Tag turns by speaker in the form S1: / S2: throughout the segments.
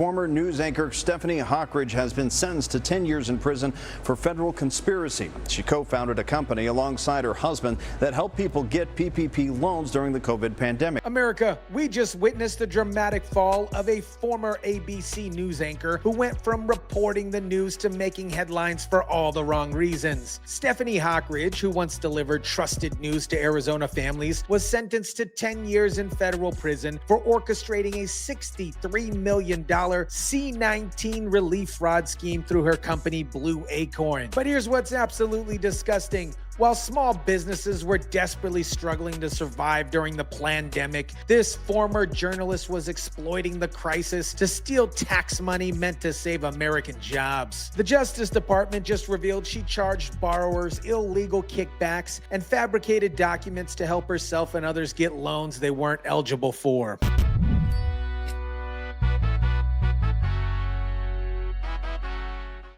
S1: Former news anchor Stephanie Hockridge has been sentenced to 10 years in prison for federal conspiracy. She co-founded a company alongside her husband that helped people get PPP loans during the COVID pandemic.
S2: America, we just witnessed the dramatic fall of a former ABC news anchor who went from reporting the news to making headlines for all the wrong reasons. Stephanie Hockridge, who once delivered trusted news to Arizona families, was sentenced to 10 years in federal prison for orchestrating a $63 million C-19 relief fraud scheme through her company Blue Acorn. But here's what's absolutely disgusting. While small businesses were desperately struggling to survive during the pandemic, this former journalist was exploiting the crisis to steal tax money meant to save American jobs. The Justice Department just revealed she charged borrowers illegal kickbacks and fabricated documents to help herself and others get loans they weren't eligible for.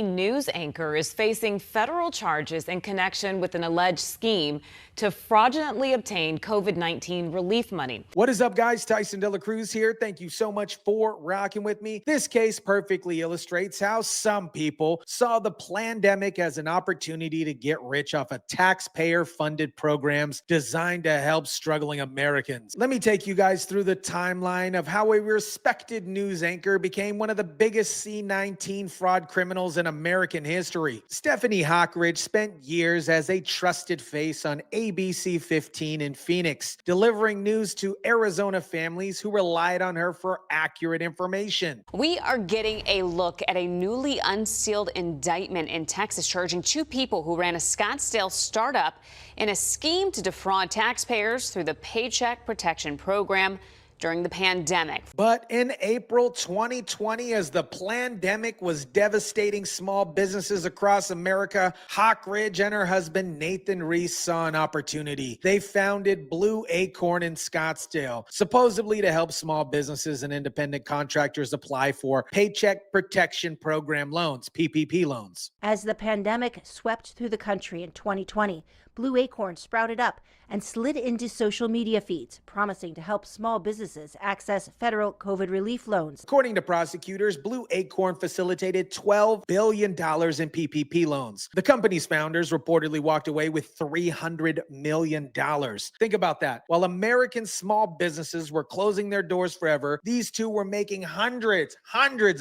S3: News anchor is facing federal charges in connection with an alleged scheme to fraudulently obtain COVID-19 relief money.
S2: What is up, guys? Tyson DELACRUZ here. Thank you so much for rocking with me. This case perfectly illustrates how some people saw the pandemic as an opportunity to get rich off of taxpayer-funded programs designed to help struggling Americans. Let me take you guys through the timeline of how a respected news anchor became one of the biggest C-19 fraud criminals in American history. Stephanie Hockridge spent years as a trusted face on ABC15 in Phoenix, delivering news to Arizona families who relied on her for accurate information.
S4: We are getting a look at a newly unsealed indictment in Texas charging two people who ran a Scottsdale startup in a scheme to defraud taxpayers through the Paycheck Protection Program during the pandemic.
S2: But in April 2020, as the pandemic was devastating small businesses across America, Hockridge and her husband Nathan Reese saw an opportunity. They founded Blue Acorn in Scottsdale, supposedly to help small businesses and independent contractors apply for Paycheck Protection Program loans, PPP loans.
S5: As the pandemic swept through the country in 2020, Blue Acorn sprouted up and slid into social media feeds, promising to help small businesses access federal COVID relief loans.
S2: According to prosecutors, Blue Acorn facilitated $12 billion in PPP loans. The company's founders reportedly walked away with $300 million. Think about that. While American small businesses were closing their doors forever, these two were making hundreds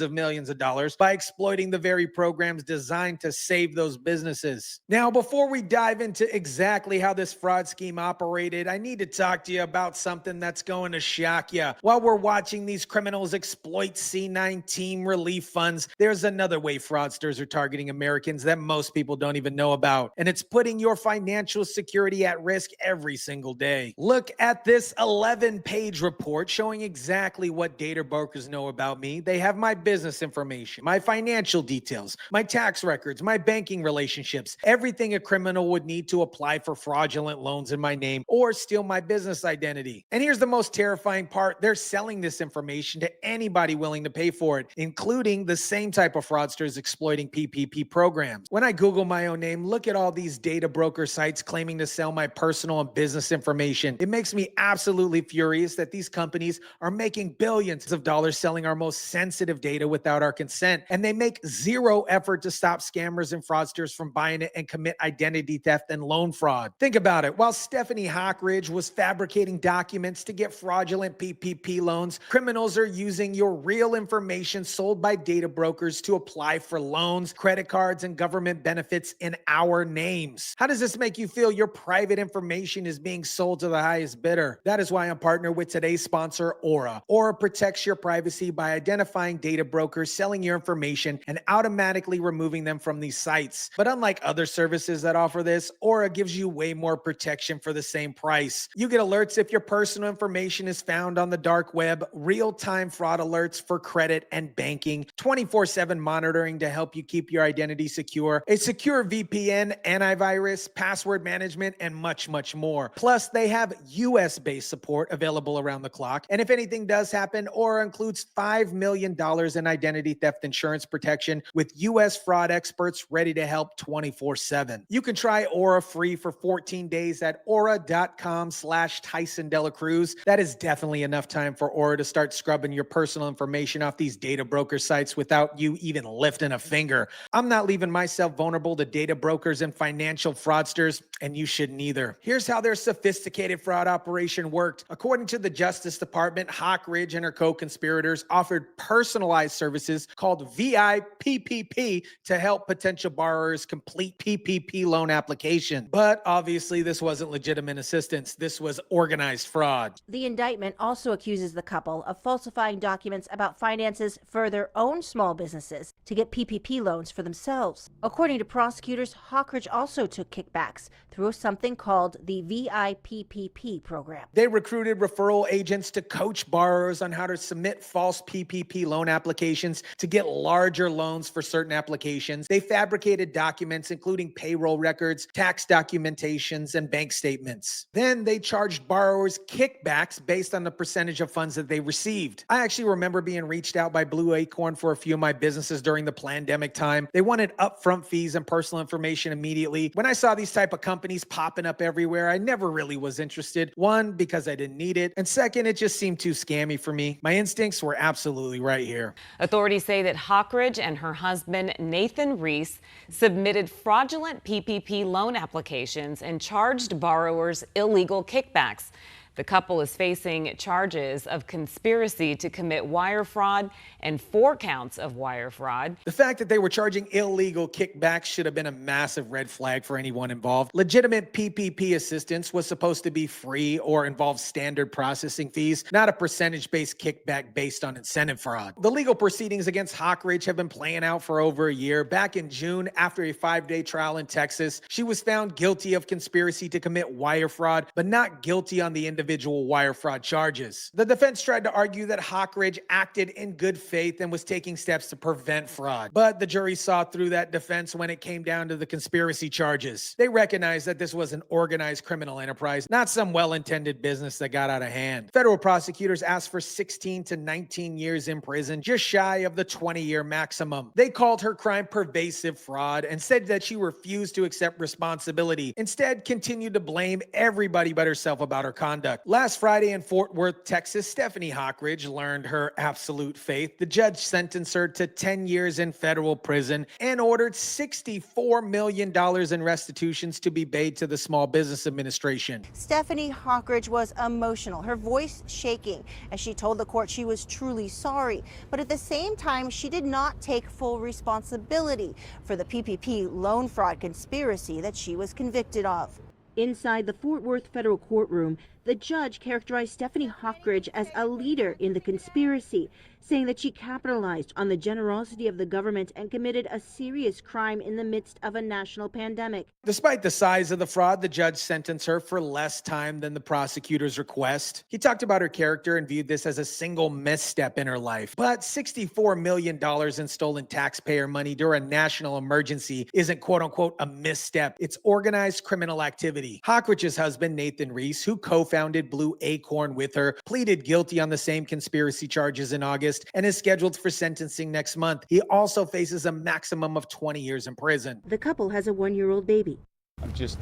S2: of millions of dollars by exploiting the very programs designed to save those businesses. Now, before we dive into exactly how this fraud scheme operated, I need to talk to you about something that's going to shock you. While we're watching these criminals exploit C-19 relief funds, there's another way fraudsters are targeting Americans that most people don't even know about, and it's putting your financial security at risk every single day. Look at this 11-page report showing exactly what data brokers know about me. They have my business information, my financial details, my tax records, my banking relationships, everything a criminal would need to apply for fraudulent loans in my name or steal my business identity. And here's the most terrifying part. They're selling this information to anybody willing to pay for it, including the same type of fraudsters exploiting PPP programs. When I Google my own name, look at all these data broker sites claiming to sell my personal and business information. It makes me absolutely furious that these companies are making billions of dollars selling our most sensitive data without our consent, and they make zero effort to stop scammers and fraudsters from buying it and commit identity theft and loan fraud. Think about it. While Stephanie Hockridge was fabricating documents to get fraudulent PPP loans, criminals are using your real information sold by data brokers to apply for loans, credit cards, and government benefits in our names. How does this make you feel? Your private information is being sold to the highest bidder. That is why I'm partnered with today's sponsor, Aura. Aura protects your privacy by identifying data brokers selling your information and automatically removing them from these sites. But unlike other services that offer this, Aura gives you way more protection for the same price. You get alerts if your personal information is found on the dark web, real-time fraud alerts for credit and banking, 24/7 monitoring to help you keep your identity secure, a secure VPN, antivirus, password management, and much more. Plus, they have US-based support available around the clock. And if anything does happen, Aura includes $5 million in identity theft insurance protection with US fraud experts ready to help 24/7. You can try Aura free free for 14 days at aura.com/Tyson DELACRUZ. That is definitely enough time for Aura to start scrubbing your personal information off these data broker sites without you even lifting a finger. I'm not leaving myself vulnerable to data brokers and financial fraudsters, and you shouldn't either. Here's how their sophisticated fraud operation worked. According to the Justice Department, Hockridge and her co-conspirators offered personalized services called VIPPP to help potential borrowers complete PPP loan application. But obviously this wasn't legitimate assistance. This was organized fraud.
S5: The indictment also accuses the couple of falsifying documents about finances for their own small businesses to get PPP loans for themselves. According to prosecutors, Hockridge also took kickbacks through something called the VIPPP program.
S2: They recruited referral agents to coach borrowers on how to submit false PPP loan applications to get larger loans for certain applications. They fabricated documents including payroll records, tax documentations, and bank statements. Then they charged borrowers kickbacks based on the percentage of funds that they received. I actually remember being reached out by Blue Acorn for a few of my businesses during the pandemic time. They wanted upfront fees and personal information immediately. When I saw these type of companies popping up everywhere, I never really was interested. One, because I didn't need it. And second, it just seemed too scammy for me. My instincts were absolutely right here.
S3: Authorities say that Hockridge and her husband, Nathan Reese, submitted fraudulent PPP loan applications and charged borrowers illegal kickbacks. The couple is facing charges of conspiracy to commit wire fraud and 4 counts of wire fraud.
S2: The fact that they were charging illegal kickbacks should have been a massive red flag for anyone involved. Legitimate PPP assistance was supposed to be free or involve standard processing fees, not a percentage-based kickback based on incentive fraud. The legal proceedings against Hockridge have been playing out for over a year. Back in June, after a 5-day trial in Texas, she was found guilty of conspiracy to commit wire fraud, but not guilty on the individual wire fraud charges. The defense tried to argue that Hockridge acted in good faith and was taking steps to prevent fraud. But the jury saw through that defense when it came down to the conspiracy charges. They recognized that this was an organized criminal enterprise, not some well-intended business that got out of hand. Federal prosecutors asked for 16 to 19 years in prison, just shy of the 20-year maximum. They called her crime pervasive fraud and said that she refused to accept responsibility. Instead, continued to blame everybody but herself about her conduct. Last Friday in Fort Worth, Texas, Stephanie Hockridge learned her absolute faith. The judge sentenced her to 10 years in federal prison and ordered $64 million in restitutions to be paid to the Small Business Administration.
S5: Stephanie Hockridge was emotional, her voice shaking, as she told the court she was truly sorry. But at the same time, she did not take full responsibility for the PPP loan fraud conspiracy that she was convicted of. Inside the Fort Worth federal courtroom, the judge characterized Stephanie Hockridge as a leader in the conspiracy, saying that she capitalized on the generosity of the government and committed a serious crime in the midst of a national pandemic.
S2: Despite the size of the fraud, the judge sentenced her for less time than the prosecutor's request. He talked about her character and viewed this as a single misstep in her life. But $64 million in stolen taxpayer money during a national emergency isn't quote-unquote a misstep. It's organized criminal activity. Hockridge's husband, Nathan Reese, who co-founded Blue Acorn with her, pleaded guilty on the same conspiracy charges in August and is scheduled for sentencing next month. He also faces a maximum of 20 years in prison.
S5: The couple has a 1-year-old baby.
S6: I'm just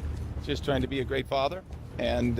S6: trying to be a great father and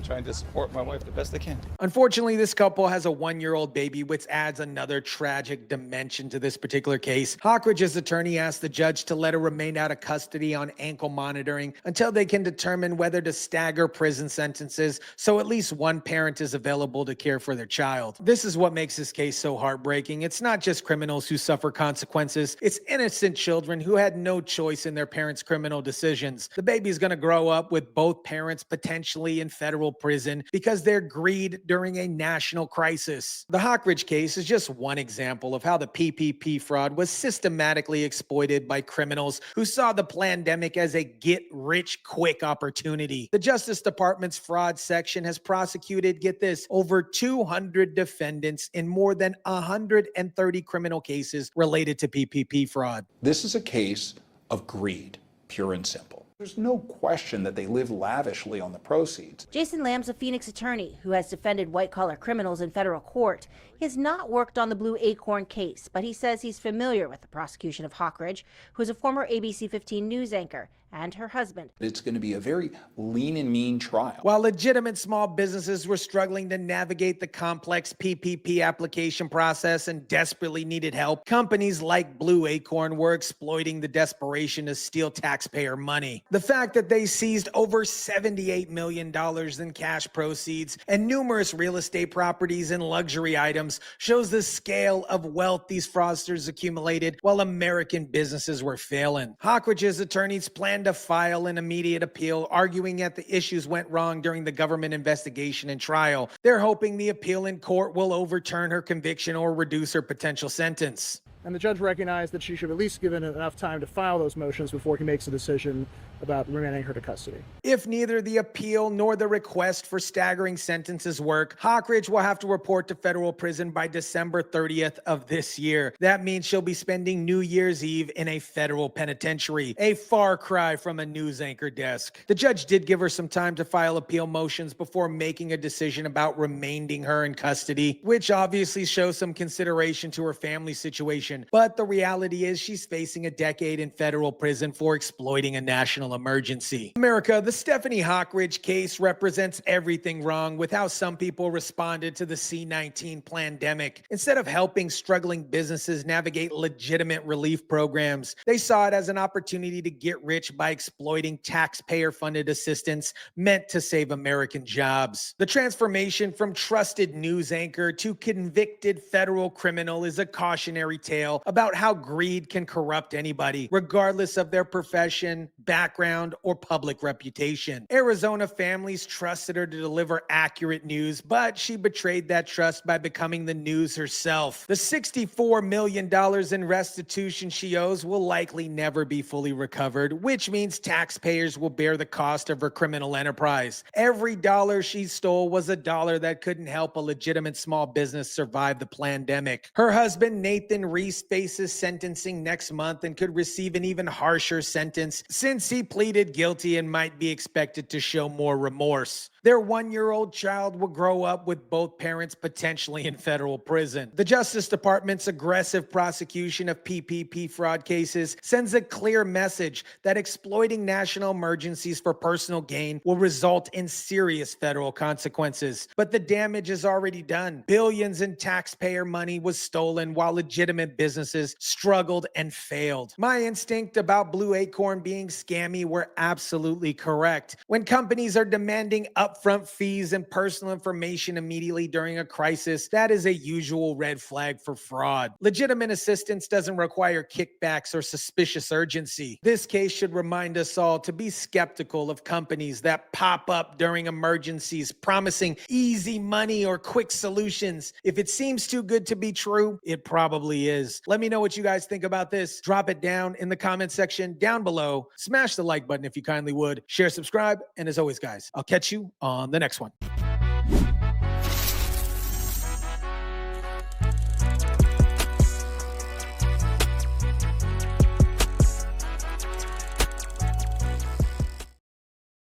S6: trying to support my wife the best I can.
S2: Unfortunately, this couple has a 1-year-old baby, which adds another tragic dimension to this particular case. Hockridge's attorney asked the judge to let her remain out of custody on ankle monitoring until they can determine whether to stagger prison sentences so at least one parent is available to care for their child. This is what makes this case so heartbreaking. It's not just criminals who suffer consequences. It's innocent children who had no choice in their parents' criminal decisions. The baby's going to grow up with both parents potentially in federal prison because their greed during a national crisis. The Hockridge case is just one example of how the PPP fraud was systematically exploited by criminals who saw the pandemic as a get-rich-quick opportunity. The Justice Department's fraud section has prosecuted, get this, over 200 defendants in more than 130 criminal cases related to PPP fraud.
S7: This is a case of greed, pure and simple. There's no question that they live lavishly on the proceeds.
S5: Jason Lamb's a Phoenix attorney who has defended white-collar criminals in federal court. He has not worked on the Blue Acorn case, but he says he's familiar with the prosecution of Hockridge, who is a former ABC15 news anchor and her husband.
S7: It's going to be a very lean and mean trial.
S2: While legitimate small businesses were struggling to navigate the complex PPP application process and desperately needed help, companies like Blue Acorn were exploiting the desperation to steal taxpayer money. The fact that they seized over $78 million in cash proceeds and numerous real estate properties and luxury items shows the scale of wealth these fraudsters accumulated while American businesses were failing. Hockridge's attorneys plan to file an immediate appeal, arguing that the issues went wrong during the government investigation and trial. They're hoping the appeal in court will overturn her conviction or reduce her potential sentence.
S8: And the judge recognized that she should at least given enough time to file those motions before he makes a decision about remanding her to custody.
S2: If neither the appeal nor the request for staggering sentences work, Hockridge will have to report to federal prison by December 30th of this year. That means she'll be spending New Year's Eve in a federal penitentiary, a far cry from a news anchor desk. The judge did give her some time to file appeal motions before making a decision about remaining her in custody, which obviously shows some consideration to her family situation. But the reality is she's facing a decade in federal prison for exploiting a national emergency. America, the Stephanie Hockridge case represents everything wrong with how some people responded to the C-19 pandemic. Instead of helping struggling businesses navigate legitimate relief programs, they saw it as an opportunity to get rich by exploiting taxpayer-funded assistance meant to save American jobs. The transformation from trusted news anchor to convicted federal criminal is a cautionary tale about how greed can corrupt anybody, regardless of their profession, background, or public reputation. Arizona families trusted her to deliver accurate news, but she betrayed that trust by becoming the news herself. The $64 million in restitution she owes will likely never be fully recovered, which means taxpayers will bear the cost of her criminal enterprise. Every dollar she stole was a dollar that couldn't help a legitimate small business survive the pandemic. Her husband, Nathan Reese, faces sentencing next month and could receive an even harsher sentence since he pleaded guilty and might be expected to show more remorse. Their one-year-old child will grow up with both parents potentially in federal prison. The Justice Department's aggressive prosecution of PPP fraud cases sends a clear message that exploiting national emergencies for personal gain will result in serious federal consequences. But the damage is already done. Billions in taxpayer money was stolen while legitimate businesses struggled and failed. My instinct about Blue Acorn being scammy were absolutely correct. When companies are demanding upfront fees and personal information immediately during a crisis, that is a usual red flag for fraud. Legitimate assistance doesn't require kickbacks or suspicious urgency. This case should remind us all to be skeptical of companies that pop up during emergencies, promising easy money or quick solutions. If it seems too good to be true, it probably is. Let me know what you guys think about this. Drop it down in the comment section down below. Smash the like button if you kindly would. Share, subscribe, and as always, guys, I'll catch you on the next one.